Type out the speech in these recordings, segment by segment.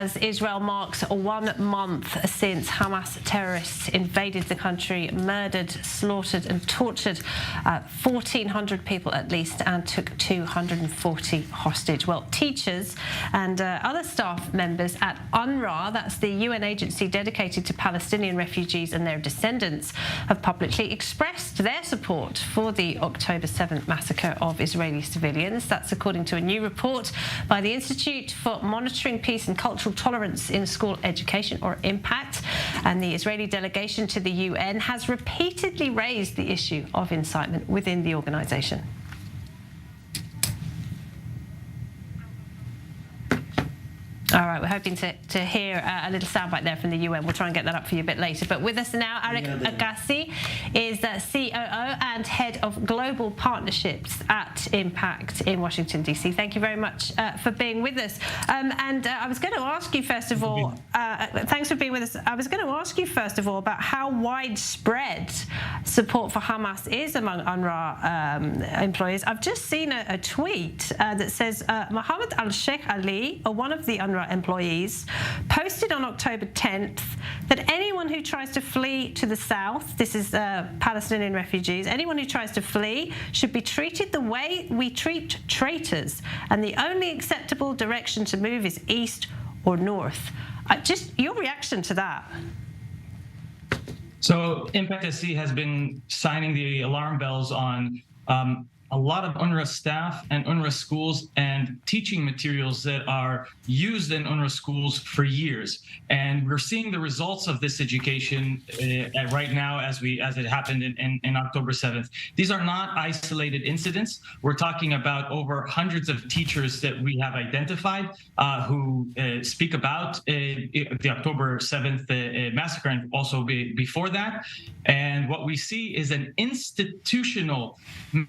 As Israel marks 1 month since Hamas terrorists invaded the country, murdered, slaughtered and tortured 1,400 people at least, and took 240 hostage. Well, teachers and other staff members at UNRWA, that's the UN agency dedicated to Palestinian refugees and their descendants, have publicly expressed their support for the October 7th massacre of Israeli civilians. That's according to a new report by the Institute for Monitoring Peace and Cultural Tolerance in School Education, or IMPACT, and the Israeli delegation to the UN has repeatedly raised the issue of incitement within the organisation. All right, we're hoping to hear a little soundbite there from the UN. We'll try and get that up for you a bit later. But with us now, Arik Agassi is the COO and Head of Global Partnerships at Impact in Washington, D.C. Thank you very much for being with us. I was going to ask you, first of all, thanks for being with us. I was going to ask you, first of all, about how widespread support for Hamas is among UNRWA employees. I've just seen a tweet that says Mohammed al-Sheikh Ali, one of the UNRWA employees, posted on October 10th that anyone who tries to flee to the south, this is Palestinian refugees, anyone who tries to flee should be treated the way we treat traitors, and the only acceptable direction to move is east or north. Just your reaction to that. So Impact SC has been signing the alarm bells on a lot of UNRWA staff and UNRWA schools and teaching materials that are used in UNRWA schools for years. And we're seeing the results of this education right now as it happened in October 7th. These are not isolated incidents. We're talking about over hundreds of teachers that we have identified who speak about the October 7th massacre, and also before that. And what we see is an institutional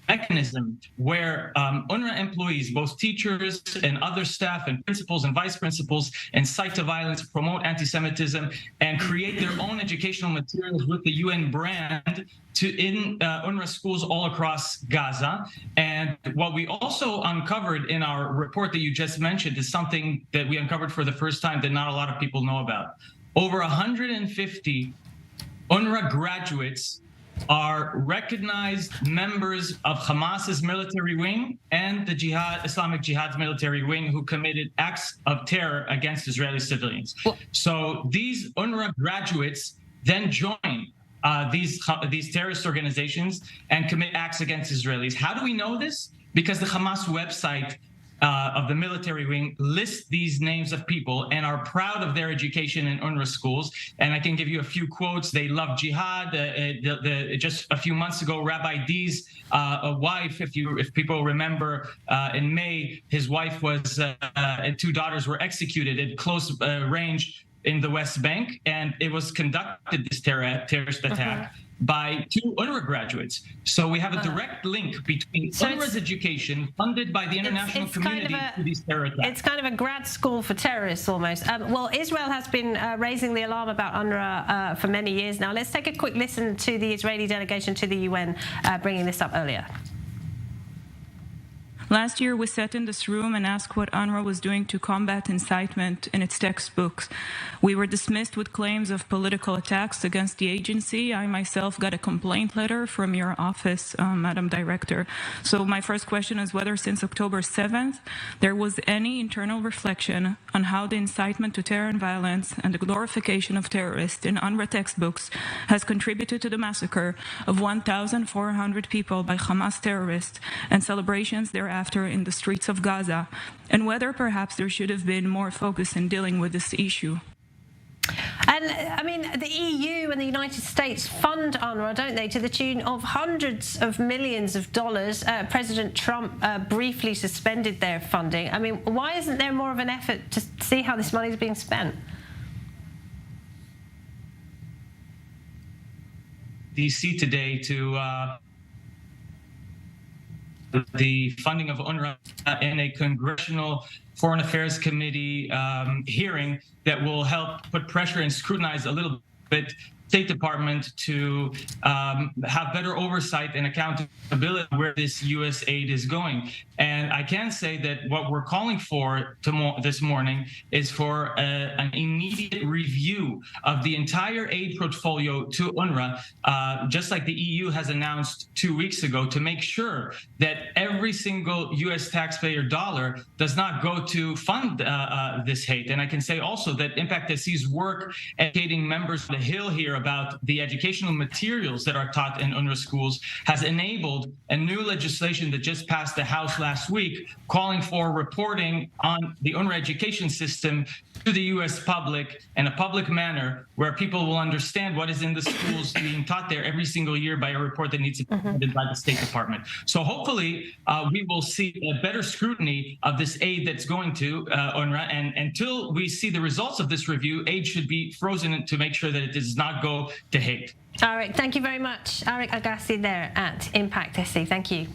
mechanism where UNRWA employees, both teachers and other staff and principals and vice principals, incite to violence, promote anti-Semitism, and create their own educational materials with the UN brand in UNRWA schools all across Gaza. And what we also uncovered in our report that you just mentioned is something that we uncovered for the first time that not a lot of people know about. Over 150 UNRWA graduates are recognized members of Hamas's military wing and the Islamic Jihad's military wing who committed acts of terror against Israeli civilians. So these UNRWA graduates then join these terrorist organizations and commit acts against Israelis. How do we know this? Because the Hamas website of the military wing lists these names of people and are proud of their education in UNRWA schools. And I can give you a few quotes. They love jihad. Just a few months ago, Rabbi D's wife, if people remember, in May, his wife was and 2 daughters were executed at close range in the West Bank, and it was conducted, this terrorist attack, by 2 UNRWA graduates. So we have a direct link between UNRWA's education, funded by the international community, to these terror attacks. It's kind of a grad school for terrorists, almost. Well, Israel has been raising the alarm about UNRWA for many years now. Let's take a quick listen to the Israeli delegation to the UN bringing this up earlier. Last year, we sat in this room and asked what UNRWA was doing to combat incitement in its textbooks. We were dismissed with claims of political attacks against the agency. I myself got a complaint letter from your office, Madam Director. So my first question is whether since October 7th, there was any internal reflection on how the incitement to terror and violence and the glorification of terrorists in UNRWA textbooks has contributed to the massacre of 1,400 people by Hamas terrorists and celebrations thereafter in the streets of Gaza, and whether perhaps there should have been more focus in dealing with this issue. And I mean, the EU and the United States fund UNRWA, don't they, to the tune of hundreds of millions of dollars. President Trump briefly suspended their funding. I mean, why isn't there more of an effort to see how this money is being spent? DC today to the funding of UNRWA in a congressional Foreign Affairs Committee hearing that will help put pressure and scrutinize a little bit State Department to have better oversight and accountability where this U.S. aid is going. And I can say that what we're calling for this morning is for an immediate review of the entire aid portfolio to UNRWA, just like the EU has announced 2 weeks ago, to make sure that every single U.S. taxpayer dollar does not go to fund this hate. And I can say also that Impact SC's work educating members of the Hill here about the educational materials that are taught in UNRWA schools has enabled a new legislation that just passed the House last week, calling for reporting on the UNRWA education system to the U.S. public in a public manner, where people will understand what is in the schools being taught there every single year by a report that needs to be funded by the State Department. So hopefully we will see a better scrutiny of this aid that's going to UNRWA. And until we see the results of this review, aid should be frozen to make sure that it does not go to hate. Arik, thank you very much. Arik Agassi there at Impact SC. Thank you.